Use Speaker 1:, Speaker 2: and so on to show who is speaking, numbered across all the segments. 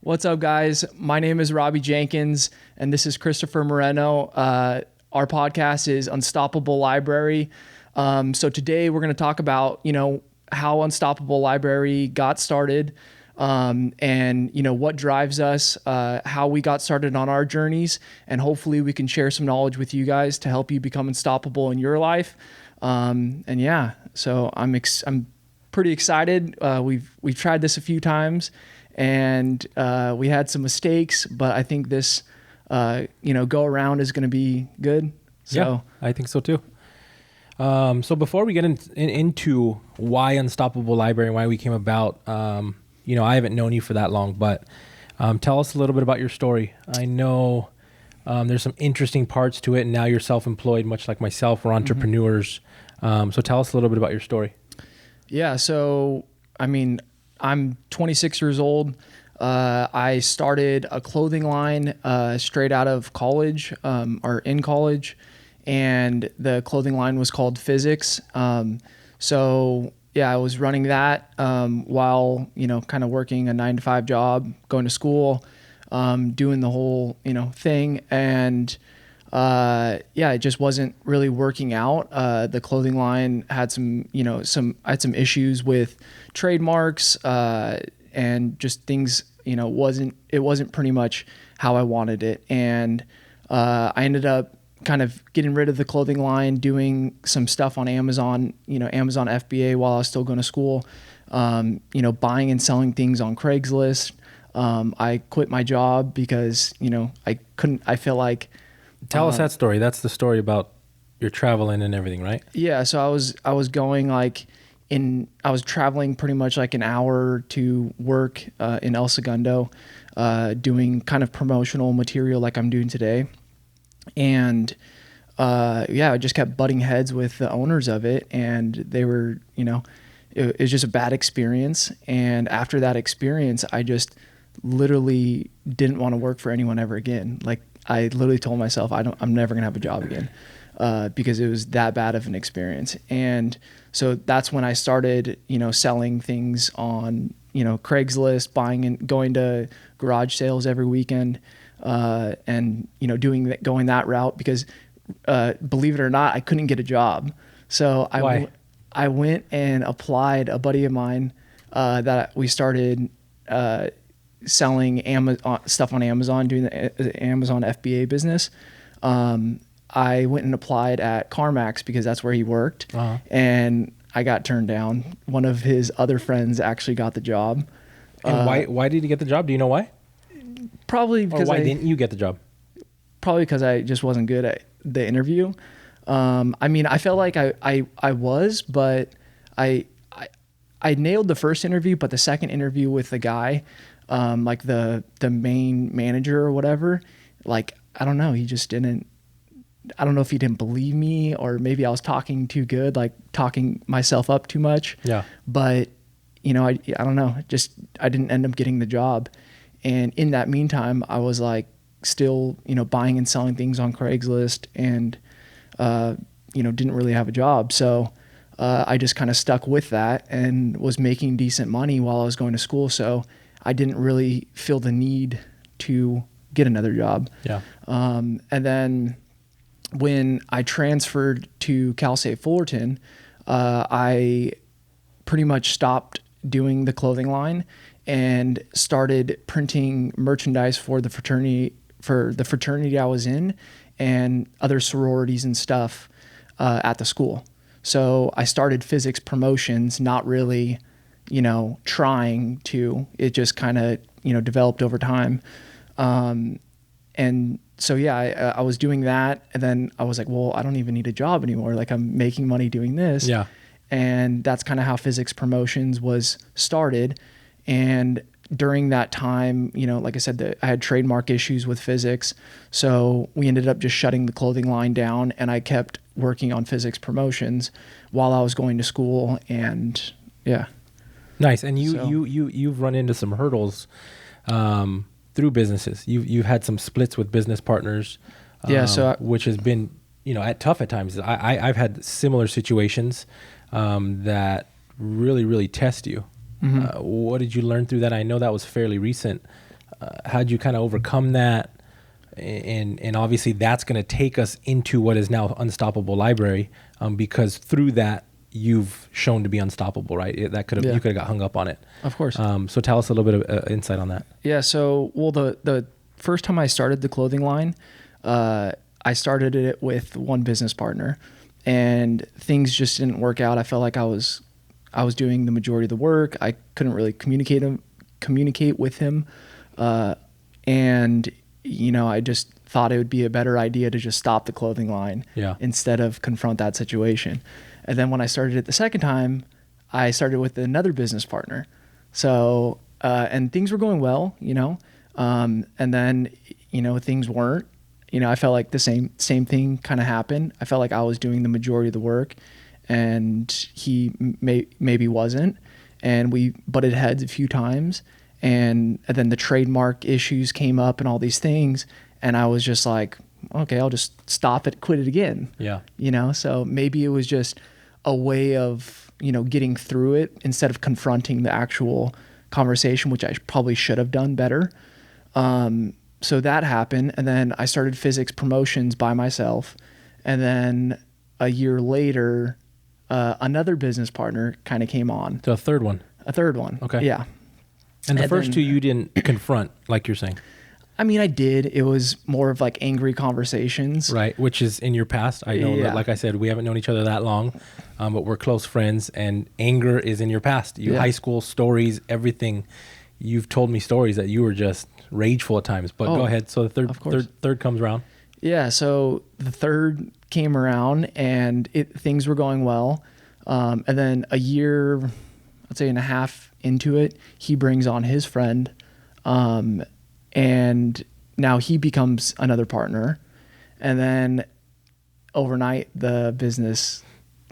Speaker 1: What's up, guys? My name is Robbie Jenkins, and this is Christopher Moreno. Our podcast is Unstoppable Library. So today we're going to talk about, how Unstoppable Library got started, and, what drives us, how we got started on our journeys, and hopefully we can share some knowledge with you guys to help you become unstoppable in your life. So I'm pretty excited. We've tried this a few times. And we had some mistakes, but I think this, go around is going to be good. So
Speaker 2: yeah, I think so too. So before we get into why Unstoppable Library and why we came about, I haven't known you for that long, but tell us a little bit about your story. I know there's some interesting parts to it, and now you're self-employed, much like myself. We're entrepreneurs. So tell us a little bit about your story.
Speaker 1: Yeah. So, I'm 26 years old. I started a clothing line straight out of college, or in college, and the clothing line was called Physics. I was running that while kind of working a 9-to-5 job, going to school, doing the whole thing, and it just wasn't really working out. The clothing line had some issues with trademarks, and just things, it wasn't pretty much how I wanted it. And, I ended up kind of getting rid of the clothing line, doing some stuff on Amazon, Amazon FBA while I was still going to school, buying and selling things on Craigslist. I quit my job because, I feel like,
Speaker 2: Tell us that story. That's the story about your traveling and everything, right?
Speaker 1: Yeah. So I was going I was traveling pretty much like an hour to work in El Segundo, doing kind of promotional material like I'm doing today. And I just kept butting heads with the owners of it, and they were, it was just a bad experience. And after that experience, I just literally didn't want to work for anyone ever again. Like, I literally told myself I'm never gonna have a job again, because it was that bad of an experience. And so that's when I started, selling things on, Craigslist, buying and going to garage sales every weekend, and going that route because, believe it or not, I couldn't get a job. So I went and applied. A buddy of mine that we started selling stuff on Amazon, doing the Amazon FBA business. I went and applied at CarMax because that's where he worked, and I got turned down. One of his other friends actually got the job.
Speaker 2: And why did he get the job? Do you know why?
Speaker 1: Probably because
Speaker 2: why didn't you get the job?
Speaker 1: Probably because I just wasn't good at the interview. I felt like I was, but I nailed the first interview, but the second interview with the guy, like the main manager or whatever, like, I don't know, he just didn't, I don't know if he didn't believe me, or maybe I was talking too good, like talking myself up too much.
Speaker 2: Yeah.
Speaker 1: But, I don't know, just, I didn't end up getting the job. And in that meantime, I was like still, buying and selling things on Craigslist, and, didn't really have a job. So, I just kind of stuck with that and was making decent money while I was going to school. So I didn't really feel the need to get another job.
Speaker 2: Yeah.
Speaker 1: And then when I transferred to Cal State Fullerton, I pretty much stopped doing the clothing line and started printing merchandise for the fraternity I was in, and other sororities and stuff at the school. So I started physics promotions, not really, trying to. It just kind of, developed over time. And so, I was doing that, and then I was like, well, I don't even need a job anymore. Like, I'm making money doing this.
Speaker 2: Yeah.
Speaker 1: And that's kind of how physics promotions was started. And during that time, like I said, I had trademark issues with physics. So we ended up just shutting the clothing line down, and I kept working on physics promotions while I was going to school. And yeah.
Speaker 2: Nice. And you've run into some hurdles through businesses. You've had some splits with business partners, which has been, tough at times. I've had similar situations that really, really test you. Mm-hmm. What did you learn through that? I know that was fairly recent. how'd you kind of overcome that? And obviously that's going to take us into what is now Unstoppable Library, because through that you've shown to be unstoppable, right? That could have you could have got hung up on it.
Speaker 1: Of course.
Speaker 2: So tell us a little bit of insight on that.
Speaker 1: Yeah. So, well, the first time I started the clothing line, I started it with one business partner, and things just didn't work out. I felt like I was doing the majority of the work. I couldn't really communicate with him, and I just thought it would be a better idea to just stop the clothing line instead of confront that situation. And then when I started it the second time, I started with another business partner. So, and things were going well, and then, things weren't, I felt like the same thing kind of happened. I felt like I was doing the majority of the work and he maybe wasn't. And we butted heads a few times. And then the trademark issues came up and all these things. And I was just like, okay, I'll just stop it, quit it again.
Speaker 2: Yeah.
Speaker 1: So maybe it was just a way of, getting through it instead of confronting the actual conversation, which I probably should have done better. So that happened. And then I started physics promotions by myself. And then a year later, another business partner kind of came on.
Speaker 2: So a third one.
Speaker 1: Okay. Yeah.
Speaker 2: And the first two you didn't confront, like you're saying.
Speaker 1: I mean, I did. It was more of like angry conversations.
Speaker 2: Right, which is in your past. I know that, like I said, we haven't known each other that long, but we're close friends, and anger is in your past. High school stories, everything. You've told me stories that you were just rageful at times, but go ahead. So the third comes around. Yeah,
Speaker 1: so the third came around, and things were going well. And then a year, I'd say and a half into it, he brings on his friend, and now he becomes another partner. And then overnight, the business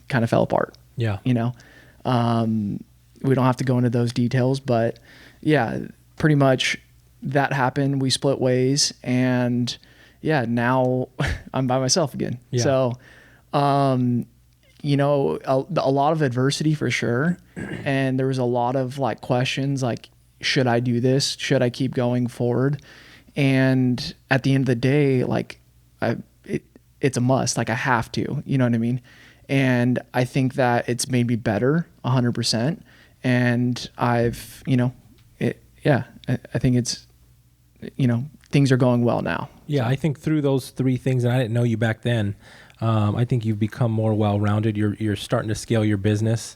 Speaker 1: kind of fell apart.
Speaker 2: Yeah.
Speaker 1: We don't have to go into those details, but yeah, pretty much that happened. We split ways, and now I'm by myself again. Yeah. So, a lot of adversity for sure. And there was a lot of like questions like, should I do this? Should I keep going forward? And at the end of the day, like it's a must, like I have to, you know what I mean? And I think that it's made me better 100%. And I've, I think it's, things are going well now.
Speaker 2: Yeah. So. I think through those three things, and I didn't know you back then, I think you've become more well-rounded. You're starting to scale your business.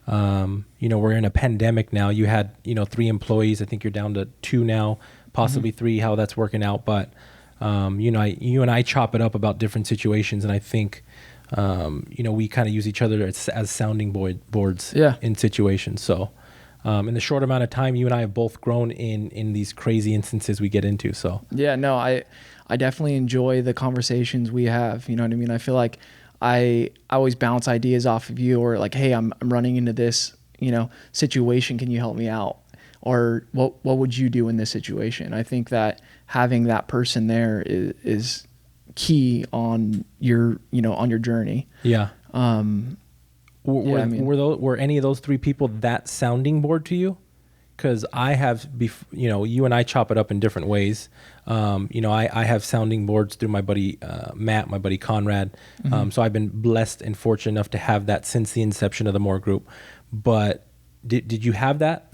Speaker 2: We're in a pandemic now. You had, 3 employees. I think you're down to 2 now, possibly 3, how that's working out. But, you and I chop it up about different situations. And I think, we kind of use each other as sounding boards in situations. So, in the short amount of time, you and I have both grown in these crazy instances we get into. So,
Speaker 1: yeah, no, I definitely enjoy the conversations we have. You know what I mean? I feel like I always bounce ideas off of you, or like, hey, I'm running into this, situation. Can you help me out? Or what would you do in this situation? I think that having that person there is key on your, on your journey.
Speaker 2: Yeah. Were any of those 3 people that sounding board to you? Because I have, you and I chop it up in different ways. I have sounding boards through my buddy Matt, my buddy Conrad. So I've been blessed and fortunate enough to have that since the inception of the More Group. But did you have that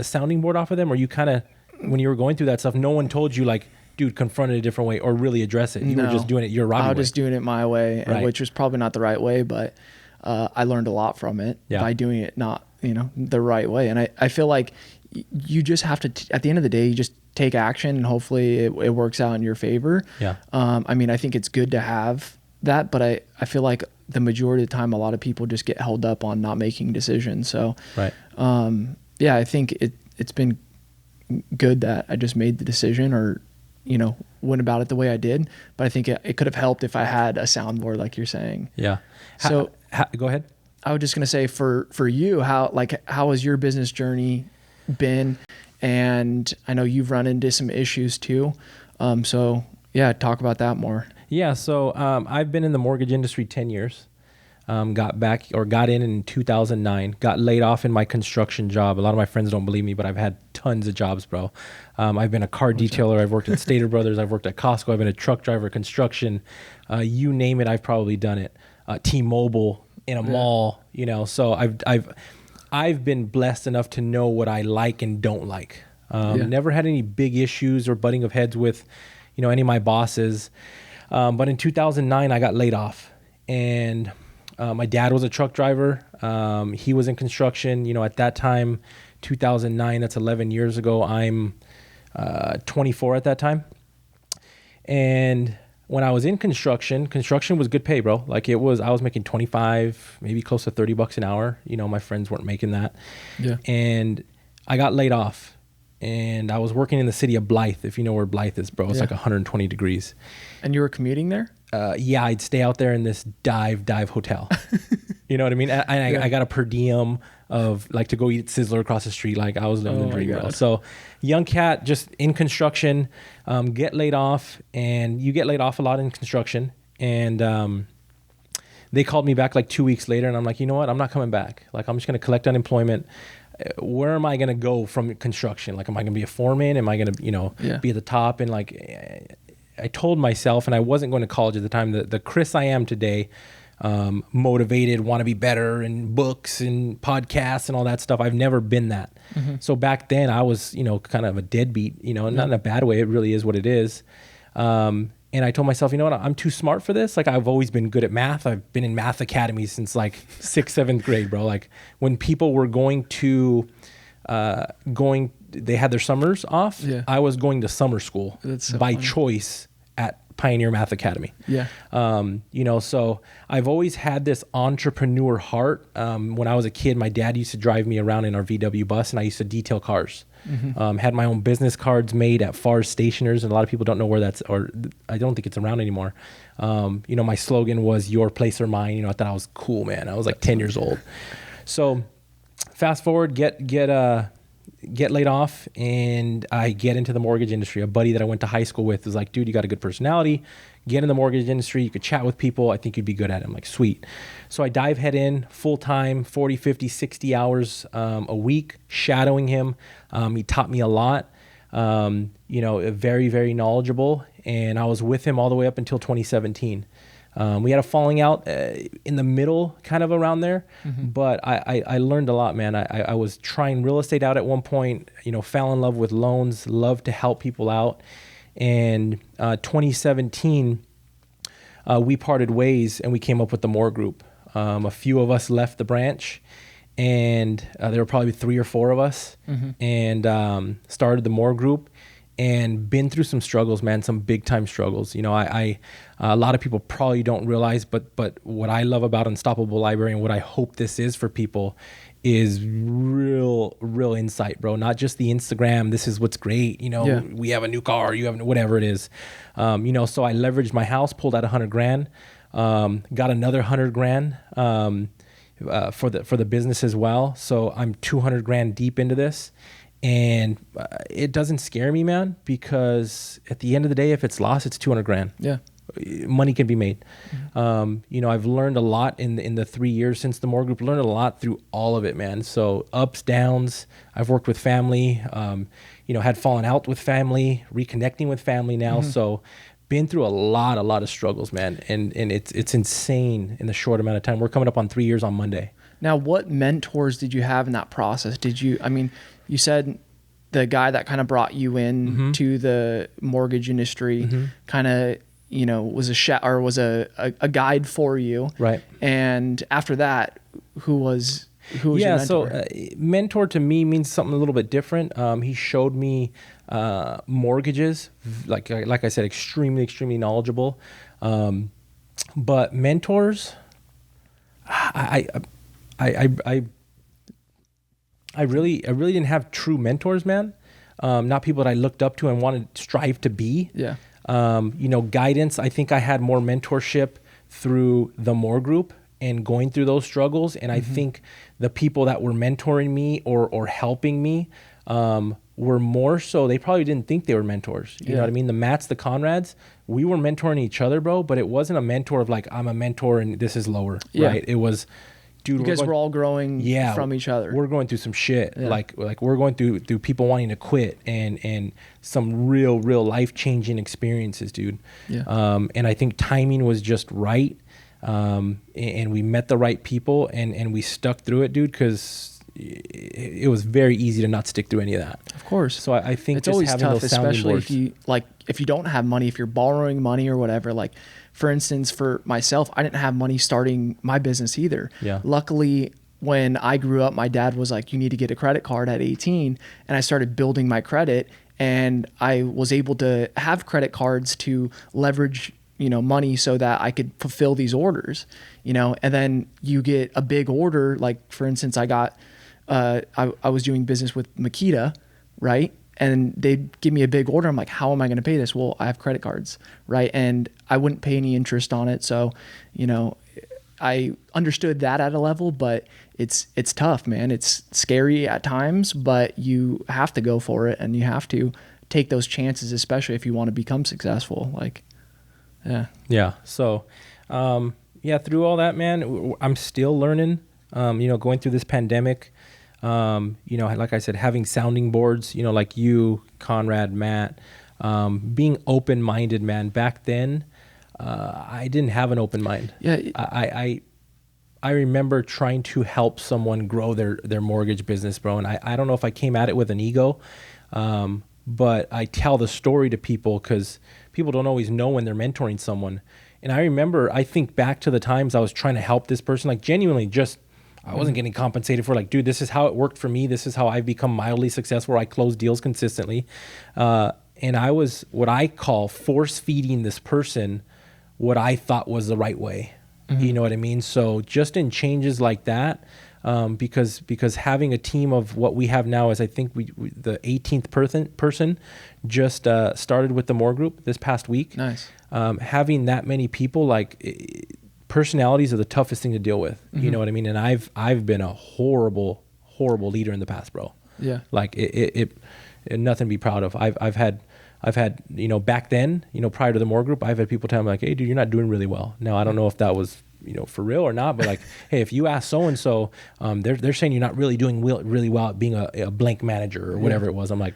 Speaker 2: sounding board off of them? Or you kind of, when you were going through that stuff, no one told you like, dude, confront it a different way or really address it? You were just doing it your Robbie way.
Speaker 1: I was just doing it my way, which was probably not the right way, but I learned a lot from it by doing it not, the right way. And I feel like you just have to, at the end of the day, you just take action and hopefully it works out in your favor. Yeah. I think it's good to have that, but I feel like the majority of the time, a lot of people just get held up on not making decisions. So, I think it's been good that I just made the decision or, went about it the way I did, but I think it could have helped if I had a soundboard like you're saying.
Speaker 2: Yeah.
Speaker 1: So
Speaker 2: go ahead.
Speaker 1: I was just going to say for you, how has your business journey been? And I know you've run into some issues too. Talk about that more.
Speaker 2: Yeah. So, I've been in the mortgage industry 10 years. Got in 2009, got laid off in my construction job. A lot of my friends don't believe me, but I've had tons of jobs, bro. I've been a car detailer. I've worked at Stater Brothers. I've worked at Costco. I've been a truck driver, construction, you name it. I've probably done it. T-Mobile, in a mall, so I've been blessed enough to know what I like and don't like. Never had any big issues or butting of heads with, any of my bosses. But in 2009, I got laid off, and my dad was a truck driver. He was in construction. At that time, 2009, that's 11 years ago. I'm 24 at that time. And when I was in construction was good pay, bro. I was making 25, maybe close to $30 an hour. My friends weren't making that. Yeah. And I got laid off, and I was working in the city of Blythe. If you know where Blythe is, bro, it's like 120 degrees.
Speaker 1: And you were commuting there?
Speaker 2: Yeah, I'd stay out there in this dive hotel. You know what I mean? I got a per diem of to go eat Sizzler across the street. I was living the dream, bro. So young cat, just in construction, get laid off, and you get laid off a lot in construction. And they called me back 2 weeks later, and I'm like, you know what? I'm not coming back. I'm just going to collect unemployment. Where am I going to go from construction? Am I going to be a foreman? Am I going to, be at the top? And I told myself, and I wasn't going to college at the time, the Chris I am today, motivated, want to be better, and books and podcasts and all that stuff. I've never been that. Mm-hmm. So back then I was, kind of a deadbeat, not in a bad way. It really is what it is. And I told myself, you know what, I'm too smart for this. I've always been good at math. I've been in math academies since 6th, 7th grade, bro. When people were going to, they had their summers off. Yeah. I was going to summer school by choice at Pioneer Math Academy. Yeah. So I've always had this entrepreneur heart. When I was a kid, my dad used to drive me around in our VW bus, and I used to detail cars. Mm-hmm. Had my own business cards made at Far's Stationers, and a lot of people don't know where that's, or I don't think it's around anymore. My slogan was "Your place or mine." I thought I was cool, man. I was 10 years old. So fast forward, get laid off, and I get into the mortgage industry. A buddy that I went to high school with was like, dude, you got a good personality. Get in the mortgage industry. You could chat with people. I think you'd be good at it. I'm like, sweet. So I dive head in full time, 40, 50, 60 hours a week, shadowing him. He taught me a lot, very, very knowledgeable. And I was with him all the way up until 2017. We had a falling out in the middle, kind of around there, but I learned a lot, man. I was trying real estate out at one point, fell in love with loans, loved to help people out. And 2017, we parted ways, and we came up with the Moore Group. A few of us left the branch, and there were probably 3 or 4 of us, and started the Moore Group. And been through some struggles, man, some big time struggles. A lot of people probably don't realize, but what I love about Unstoppable Library, and what I hope this is for people, is real insight, bro. Not just the Instagram, this is what's great. We have a new car, you have whatever it is. So I leveraged my house, pulled out $100,000, got another $100,000 for the business as well. So I'm $200,000 deep into this. And it doesn't scare me, man, because at the end of the day, if it's lost, it's $200,000. Yeah, money can be made. Mm-hmm. I've learned a lot in the 3 years since the Moore Group. Learned a lot through all of it, man. So ups, downs. I've worked with family. Had fallen out with family, reconnecting with family now. Mm-hmm. So been through a lot of struggles, man. And it's insane in the short amount of time. We're coming up on 3 years on Monday.
Speaker 1: Now, what mentors did you have in that process? You said the guy that kind of brought you in to the mortgage industry kind of, was a guide for you. Right. And after that, who was your mentor?
Speaker 2: So mentor to me means something a little bit different. He showed me mortgages, like I said, extremely knowledgeable. But mentors, I really didn't have true mentors, man. Not people that I looked up to and wanted to strive to be. Yeah. Guidance. I think I had more mentorship through the Moore Group and going through those struggles. And I think the people that were mentoring me or helping me were more so, they probably didn't think they were mentors. You know what I mean? The Matts, the Conrads, we were mentoring each other, bro, but it wasn't a mentor of like, I'm a mentor and this is lower, right? It was, dude,
Speaker 1: because we're all growing from each other.
Speaker 2: We're going through some shit. Like we're going through people wanting to quit and some real life-changing experiences, dude. And I think timing was just right. And we met the right people and we stuck through it, dude, because it was very easy to not stick through any of that.
Speaker 1: Of course.
Speaker 2: So I think
Speaker 1: it's
Speaker 2: just
Speaker 1: always
Speaker 2: having
Speaker 1: tough,
Speaker 2: those sounding
Speaker 1: especially
Speaker 2: boards.
Speaker 1: if you don't have money, if you're borrowing money or whatever. Like, for instance, for myself, I didn't have money starting my business either. Luckily, when I grew up, my dad was like, you need to get a credit card at 18. And I started building my credit, and I was able to have credit cards to leverage, money so that I could fulfill these orders, and then you get a big order. Like, for instance, I got, I was doing business with Makita, right? And they'd give me a big order. I'm like, how am I going to pay this? Well, I have credit cards, right? And I wouldn't pay any interest on it. So, I understood that at a level, but it's tough, man. It's scary at times, but you have to go for it, and you have to take those chances, especially if you want to become successful. Like,
Speaker 2: yeah. So, through all that, man, I'm still learning, going through this pandemic, like I said, having sounding boards, like you, Conrad, Matt, being open-minded, man. Back then, I didn't have an open mind. I remember trying to help someone grow their mortgage business, bro. And I don't know if I came at it with an ego, but I tell the story to people because people don't always know when they're mentoring someone. And I think back to the times I was trying to help this person, like genuinely I wasn't getting compensated for, like, dude, this is how it worked for me. This is how I've become mildly successful. I close deals consistently. And I was what I call force feeding this person what I thought was the right way. You know what I mean? So just in changes like that, because having a team of what we have now is, I think the 18th person just started with the More Group this past week.
Speaker 1: Nice.
Speaker 2: Having that many people, personalities are the toughest thing to deal with. You know what I mean? And I've been a horrible leader in the past, bro.
Speaker 1: Yeah.
Speaker 2: Like it nothing to be proud of. I've had, back then, prior to the More Group, I've had people tell me like, hey, dude, you're not doing really well. Now, I don't know if that was, for real or not, but like, hey, if you ask so-and-so, they're saying you're not really doing really well at being a blank manager or whatever it was. I'm like,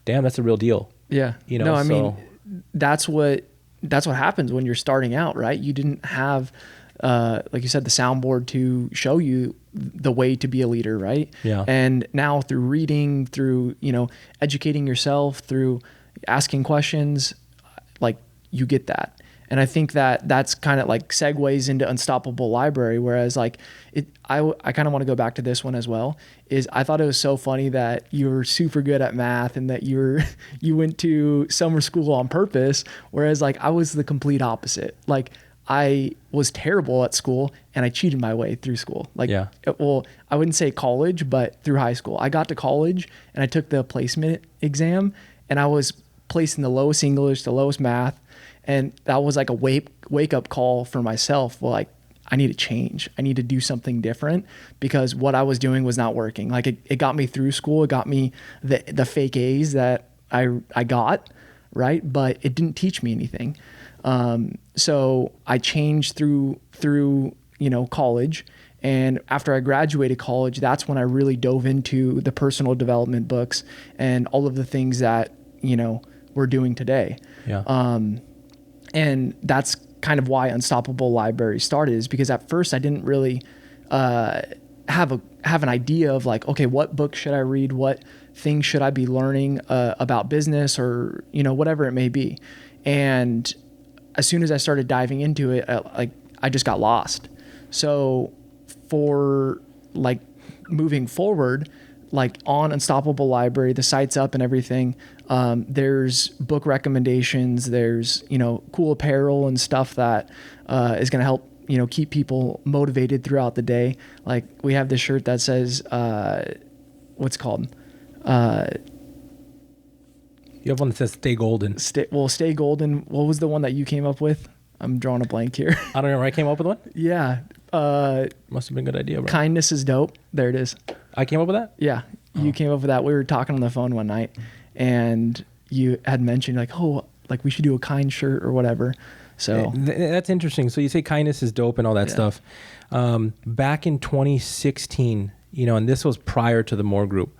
Speaker 2: damn, that's a real deal.
Speaker 1: Yeah. No, I mean, that's what happens when you're starting out, right? You didn't have, like you said, the soundboard to show you the way to be a leader, right?
Speaker 2: Yeah.
Speaker 1: And now through reading, through, educating yourself, through asking questions, like, you get that. And I think that's kind of like segues into Unstoppable Library. Whereas like I kind of want to go back to this one as well. Is I thought it was so funny that you were super good at math and that you went to summer school on purpose. Whereas like I was the complete opposite. Like I was terrible at school and I cheated my way through school. Like, well, I wouldn't say college, but through high school. I got to college and I took the placement exam and I was placed in the lowest English, the lowest math. And that was like a wake up call for myself. Well, like I need to change. I need to do something different because what I was doing was not working. Like it got me through school. It got me the fake A's that I got, right? But it didn't teach me anything. So I changed through college. And after I graduated college, that's when I really dove into the personal development books and all of the things that, we're doing today.
Speaker 2: Yeah.
Speaker 1: And that's kind of why Unstoppable Library started, is because at first I didn't really have an idea of like, okay, what book should I read? What things should I be learning about business or, whatever it may be. And as soon as I started diving into it, I just got lost. So for like moving forward, like on Unstoppable Library, the site's up and everything. There's book recommendations. There's, cool apparel and stuff that is going to help, keep people motivated throughout the day. Like we have this shirt that says, what's it called?
Speaker 2: You have one that says Stay Golden.
Speaker 1: Stay Golden. What was the one that you came up with? I'm drawing a blank here.
Speaker 2: I don't remember. I came up with one?
Speaker 1: Yeah.
Speaker 2: Must have been a good idea, bro.
Speaker 1: Kindness is dope. There it is.
Speaker 2: I came up with that?
Speaker 1: Yeah. you came up with that. We were talking on the phone one night, and you had mentioned like, oh, like we should do a kind shirt or whatever. So
Speaker 2: that's interesting. So you say kindness is dope and all that stuff. Back in 2016, you know, and this was prior to the More Group.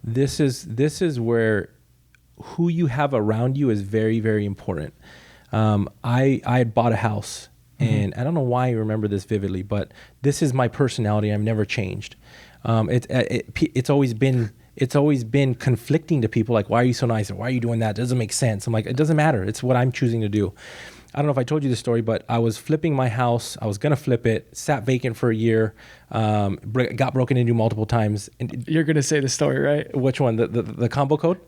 Speaker 2: This is where who you have around you is very, very important. I had bought a house, and I don't know why I remember this vividly, but this is my personality. I've never changed. It's always been conflicting to people. Like, why are you so nice? Or why are you doing that? It doesn't make sense. I'm like, it doesn't matter. It's what I'm choosing to do. I don't know if I told you the story, but I was flipping my house. I was going to flip it, sat vacant for a year, got broken into multiple times. And
Speaker 1: you're going to say the story, right?
Speaker 2: Which one? The combo code?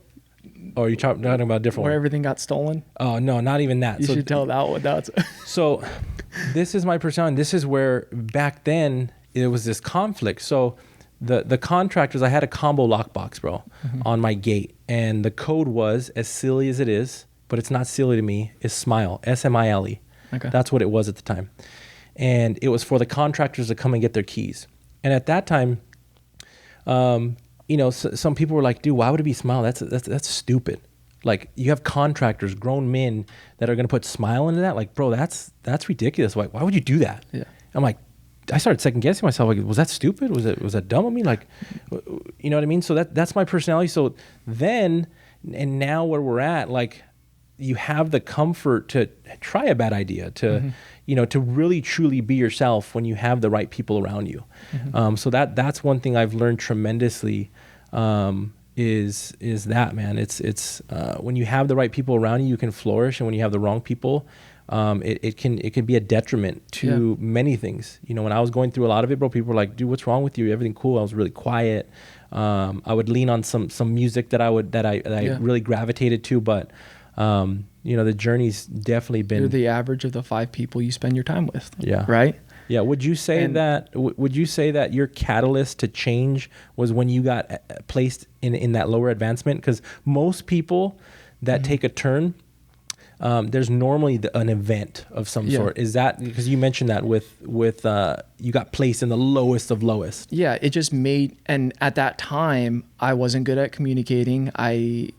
Speaker 2: Or are you talking about a different one?
Speaker 1: Where everything got stolen?
Speaker 2: Oh, no, not even that.
Speaker 1: You should tell that one. That's
Speaker 2: So this is my personality. This is where back then it was this conflict. So the contractors, I had a combo lockbox, bro, on my gate. And the code was, as silly as it is, but it's not silly to me, is SMILE, S-M-I-L-E.
Speaker 1: Okay.
Speaker 2: That's what it was at the time. And it was for the contractors to come and get their keys. And at that time, you know, some people were like, dude, why would it be SMILE? That's stupid. Like, you have contractors, grown men that are going to put SMILE into that. Like, bro, that's ridiculous. Like, why would you do that?
Speaker 1: Yeah.
Speaker 2: I'm like, I started second guessing myself. Like, was that stupid? Was that dumb of me? Like, you know what I mean? So that's my personality. So then, and now where we're at, like, you have the comfort to try a bad idea, to, you know, to really truly be yourself when you have the right people around you. So that's one thing I've learned tremendously, is that, man, it's when you have the right people around you, you can flourish. And when you have the wrong people, it can be a detriment to many things. You know, when I was going through a lot of it, bro, people were like, dude, what's wrong with you? Everything cool. I was really quiet. I would lean on some music that I really gravitated to, but, you know, the journey's definitely been.
Speaker 1: You're the average of the 5 people you spend your time with.
Speaker 2: Yeah.
Speaker 1: Right?
Speaker 2: Yeah. Would you say that your catalyst to change was when you got placed in that lower advancement? Because most people that take a turn, there's normally an event of some sort. Is that because you mentioned that with you got placed in the lowest of lowest? Yeah.
Speaker 1: It just made, and at that time I wasn't good at communicating. I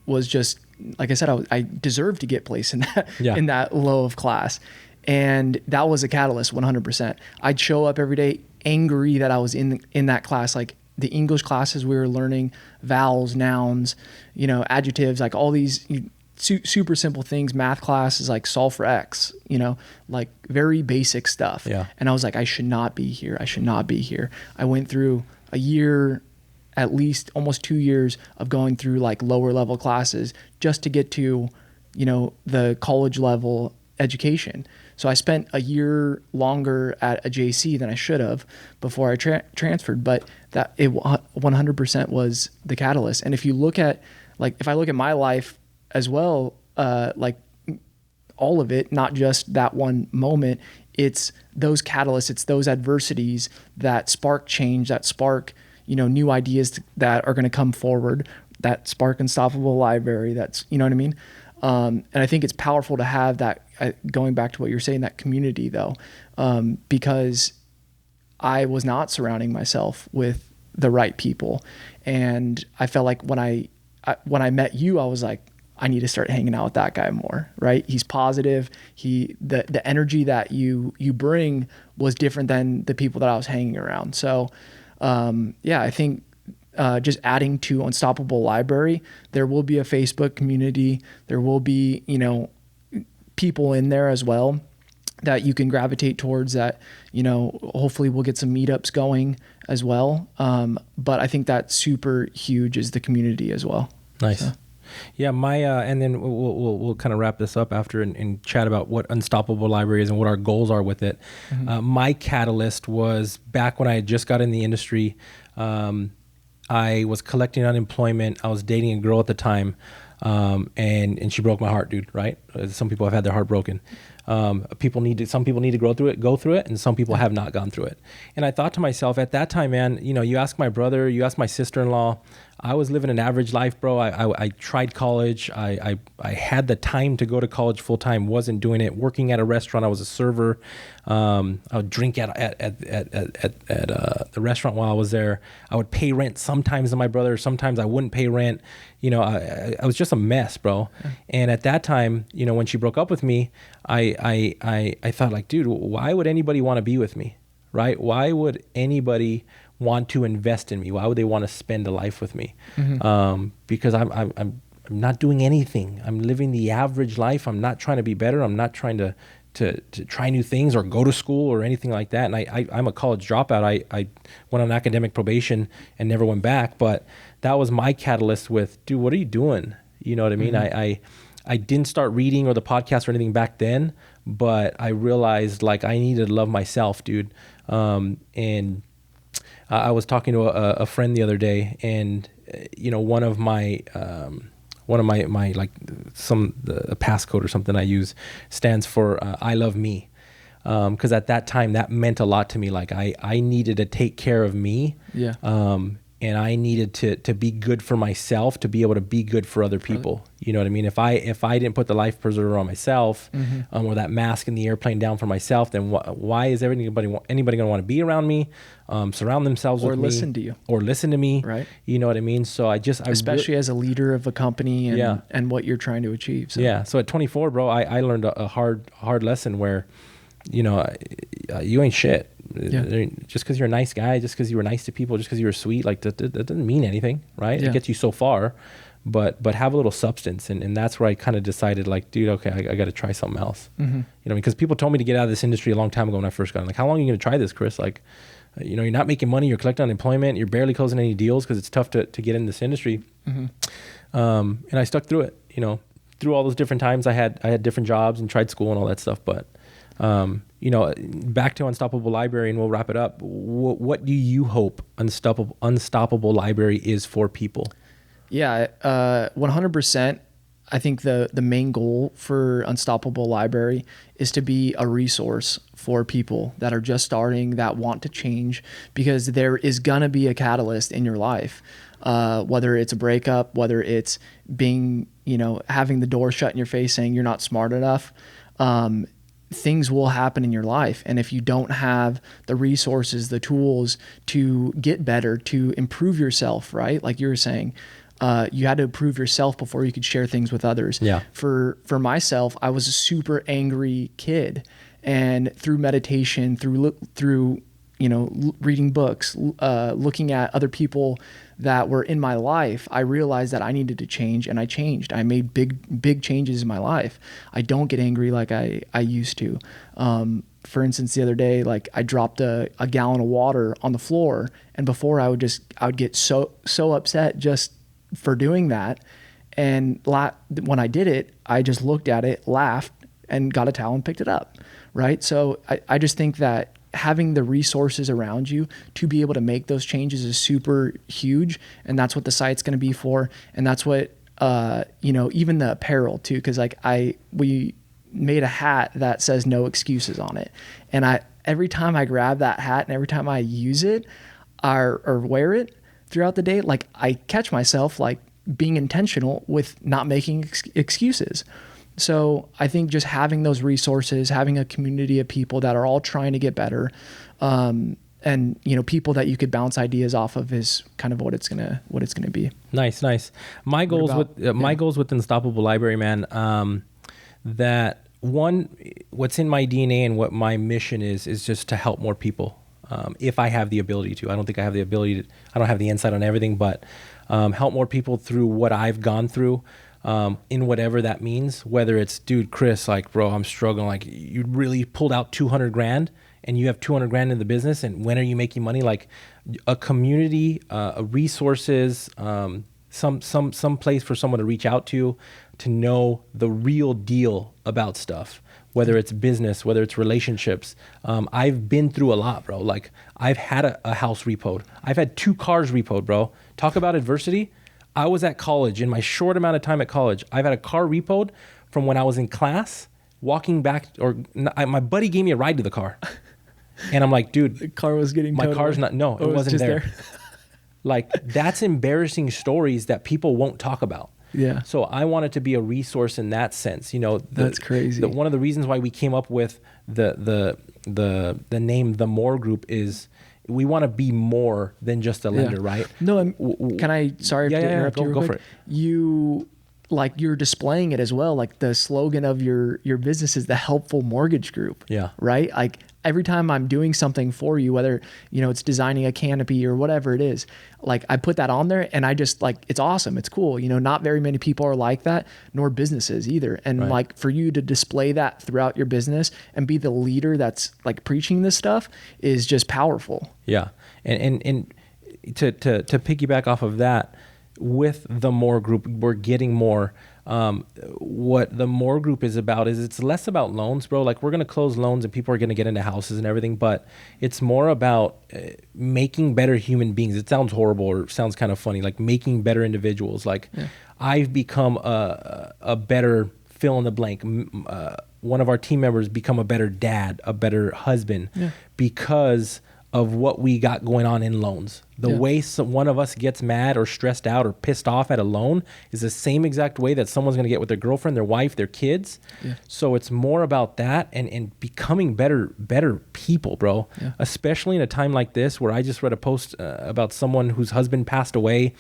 Speaker 1: was just, like I said, I deserved to get placed in that in that low of class. And that was a catalyst, 100%. I'd show up every day angry that I was in that class. Like the English classes, we were learning vowels, nouns, you know, adjectives, like all these super simple things. Math classes, like solve for X, you know, like very basic stuff.
Speaker 2: Yeah.
Speaker 1: And I was like, I should not be here. I should not be here. I went through a year, at least almost 2 years of going through like lower level classes just to get to, you know, the college level education. So I spent a year longer at a JC than I should have before I transferred, but that it 100% was the catalyst. And if you look at, like, if I look at my life as well, like all of it, not just that one moment, it's those catalysts, it's those adversities that spark change, that spark, you know, new ideas that are going to come forward, that spark Unstoppable Library. That's, you know what I mean? And I think it's powerful to have that, going back to what you're saying, that community though, because I was not surrounding myself with the right people. And I felt like when I met you, I was like, I need to start hanging out with that guy more, right? He's positive. The energy that you bring was different than the people that I was hanging around. So, I think just adding to Unstoppable Library, there will be a Facebook community. There will be, you know, people in there as well that you can gravitate towards, that, you know, hopefully we'll get some meetups going as well. But I think that's super huge, is the community as well.
Speaker 2: Nice.
Speaker 1: So.
Speaker 2: Yeah, and then we'll kind of wrap this up after and chat about what Unstoppable Library is and what our goals are with it. My catalyst was back when I had just got in the industry. I was collecting unemployment. I was dating a girl at the time, and she broke my heart, dude. Right? Some people have had their heart broken. Some people need to go through it, and some people have not gone through it. And I thought to myself at that time, man, you know, you ask my brother, you ask my sister-in-law, I was living an average life, bro. I tried college. I had the time to go to college full time. Wasn't doing it. Working at a restaurant, I was a server. I would drink at the restaurant while I was there. I would pay rent sometimes to my brother. Sometimes I wouldn't pay rent. I was just a mess, bro. Yeah. And at that time, when she broke up with me, I thought like, dude, why would anybody want to be with me, right? Why would anybody want to invest in me? Why would they want to spend a life with me? Because I'm not doing anything. I'm living the average life. I'm not trying to be better. I'm not trying to try new things or go to school or anything like that. And I'm a college dropout. I went on academic probation and never went back. But that was my catalyst with, dude, what are you doing? You know what I mean? I didn't start reading or the podcast or anything back then, but I realized like I needed to love myself, dude. And I was talking to a friend the other day, and one of my like the passcode or something I use stands for I love me, because at that time that meant a lot to me. Like I needed to take care of me, and I needed to be good for myself to be able to be good for other people. You know what I mean? If I didn't put the life preserver on myself, or that mask in the airplane down for myself, then why is anybody going to want to be around me, surround themselves with me, or
Speaker 1: listen to you,
Speaker 2: or listen to me?
Speaker 1: Right?
Speaker 2: You know what I mean? So
Speaker 1: especially as a leader of a company and what you're trying to achieve. So.
Speaker 2: Yeah. So at 24, bro, I learned a hard lesson where, you ain't shit. Yeah. Just because you're a nice guy, just because you were nice to people, just because you were sweet, like that doesn't mean anything, right? Yeah. It gets you so far, but have a little substance, and that's where I kind of decided, like, dude, okay, I got to try something else. Because people told me to get out of this industry a long time ago when I first got in. Like, how long are you going to try this, Chris? Like, you're not making money, you're collecting unemployment, you're barely closing any deals because it's tough to get in this industry. And I stuck through it. Through all those different times, I had different jobs and tried school and all that stuff, but. Back to Unstoppable Library, and we'll wrap it up. What do you hope Unstoppable Library is for people?
Speaker 1: Yeah, 100%. I think the main goal for Unstoppable Library is to be a resource for people that are just starting, that want to change, because there is gonna be a catalyst in your life, whether it's a breakup, whether it's being, having the door shut in your face saying you're not smart enough. Things will happen in your life. And if you don't have the resources, the tools to get better, to improve yourself, right? Like you were saying, you had to improve yourself before you could share things with others.
Speaker 2: Yeah.
Speaker 1: For myself, I was a super angry kid, and through meditation, through reading books, looking at other people that were in my life, I realized that I needed to change, and I changed. I made big changes in my life. I don't get angry like I used to. For instance, the other day, like I dropped a gallon of water on the floor, and before I would get so upset just for doing that. And when I did it, I just looked at it, laughed, and got a towel and picked it up. Right. So I just think that having the resources around you to be able to make those changes is super huge. And that's what the site's going to be for. And that's what, even the apparel too. Cause like we made a hat that says no excuses on it. And every time I grab that hat and every time I use it or wear it throughout the day, like I catch myself like being intentional with not making excuses. So I think just having those resources, having a community of people that are all trying to get better, and people that you could bounce ideas off of is kind of what it's gonna be. Nice.
Speaker 2: My goals with Unstoppable Library, man. That one, what's in my DNA and what my mission is just to help more people. If I have the ability to, I don't think I have the ability to. I don't have the insight on everything, but help more people through what I've gone through. In whatever that means, whether it's, dude, Chris, like, bro, I'm struggling. Like, you really pulled out 200 grand and you have 200 grand in the business. And when are you making money? Like a community, resources, some place for someone to reach out to know the real deal about stuff, whether it's business, whether it's relationships. I've been through a lot, bro. Like I've had a house repoed. I've had 2 cars repoed, bro. Talk about adversity. I was at college, in my short amount of time at college, I've had a car repoed from when I was in class, walking back, my buddy gave me a ride to the car. And I'm like, dude,
Speaker 1: the car was getting
Speaker 2: my car's not, no, it wasn't there. Like that's embarrassing stories that people won't talk about.
Speaker 1: Yeah.
Speaker 2: So I want it to be a resource in that sense. You know,
Speaker 1: That's crazy.
Speaker 2: One of the reasons why we came up with the name The More Group is we want to be more than just a lender, right?
Speaker 1: No, can I? Sorry to interrupt you.
Speaker 2: Go for it.
Speaker 1: You like you're displaying it as well. Like the slogan of your business is the helpful mortgage group.
Speaker 2: Yeah.
Speaker 1: Right. Like every time I'm doing something for you, whether it's designing a canopy or whatever it is, like I put that on there, and I just like it's awesome. It's cool. Not very many people are like that, nor businesses either. And like for you to display that throughout your business and be the leader that's like preaching this stuff is just powerful.
Speaker 2: Yeah. And to piggyback off of that, with the More Group, we're getting more. What the More Group is about is it's less about loans, bro. Like we're going to close loans and people are going to get into houses and everything, but it's more about making better human beings. It sounds horrible or sounds kind of funny, like making better individuals. Like I've become a better fill in the blank. One of our team members become a better dad, a better husband because of what we got going on in loans. The way one of us gets mad or stressed out or pissed off at a loan is the same exact way that someone's going to get with their girlfriend, their wife, their kids. So it's more about that and becoming better people, bro. Especially in a time like this where I just read a post about someone whose husband passed away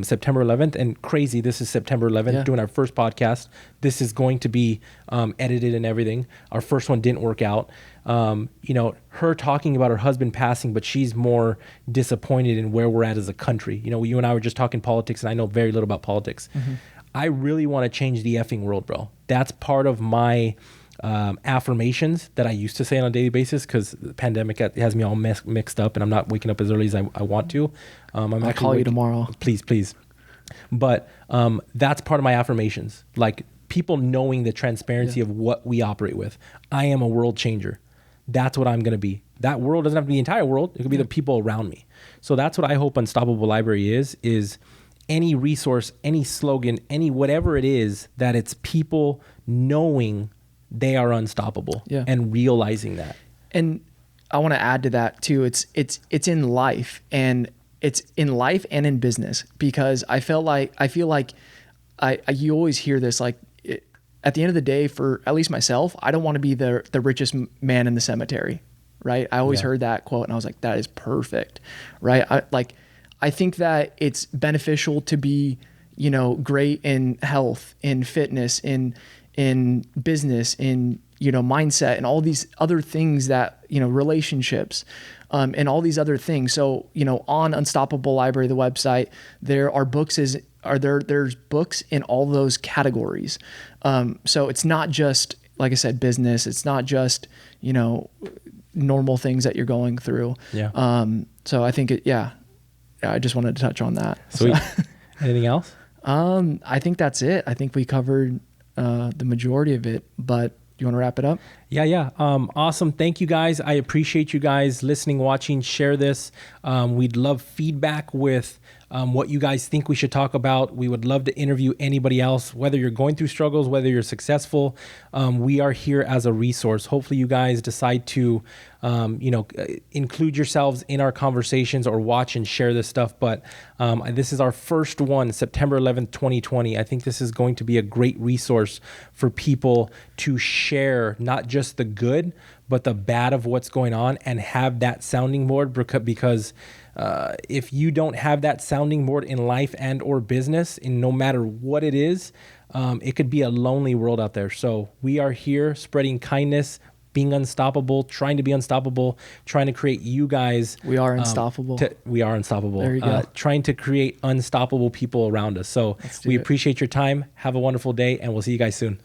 Speaker 2: September 11th. And crazy, this is September 11th, doing our first podcast. This is going to be edited and everything. Our first one didn't work out. Her talking about her husband passing, but she's more disappointed in where we're at as a country. You and I were just talking politics, and I know very little about politics. I really want to change the effing world, bro. That's part of my affirmations that I used to say on a daily basis, because the pandemic has me all mixed up, and I'm not waking up as early as I want to.
Speaker 1: I'll call you tomorrow.
Speaker 2: Please. But that's part of my affirmations. Like people knowing the transparency of what we operate with. I am a world changer. That's what I'm going to be. That world doesn't have to be the entire world. It could be the people around me. So that's what I hope Unstoppable Library is any resource, any slogan, any whatever it is, that it's people knowing they are unstoppable and realizing that.
Speaker 1: And I want to add to that too. It's in life, and it's in life and in business, because I feel like you always hear this, like at the end of the day, for at least myself, I don't want to be the richest man in the cemetery, right? I always heard that quote, and I was like, that is perfect, right? I think that it's beneficial to be, great in health, in fitness, in business, in, mindset, and all these other things that, relationships, and all these other things. So, on Unstoppable Library, the website, there are there's books in all those categories. So it's not just, like I said, business. It's not just, normal things that you're going through. So I think I just wanted to touch on that.
Speaker 2: Sweet.
Speaker 1: So,
Speaker 2: Anything else?
Speaker 1: I think that's it. I think we covered the majority of it, but you want to wrap it up?
Speaker 2: Yeah. Awesome. Thank you guys. I appreciate you guys listening, watching, share this. We'd love feedback with what you guys think we should talk about. We would love to interview anybody else, whether you're going through struggles, whether you're successful. We are here as a resource. Hopefully you guys decide to, include yourselves in our conversations or watch and share this stuff. But this is our first one, September 11th, 2020. I think this is going to be a great resource for people to share, not just the good, but the bad of what's going on, and have that sounding board, because if you don't have that sounding board in life and or business, in no matter what it is, it could be a lonely world out there. So we are here spreading kindness, being unstoppable, trying to be unstoppable, trying to create you guys.
Speaker 1: We are unstoppable.
Speaker 2: We are unstoppable.
Speaker 1: There you go.
Speaker 2: Trying to create unstoppable people around us. So we appreciate your time. Have a wonderful day, and we'll see you guys soon.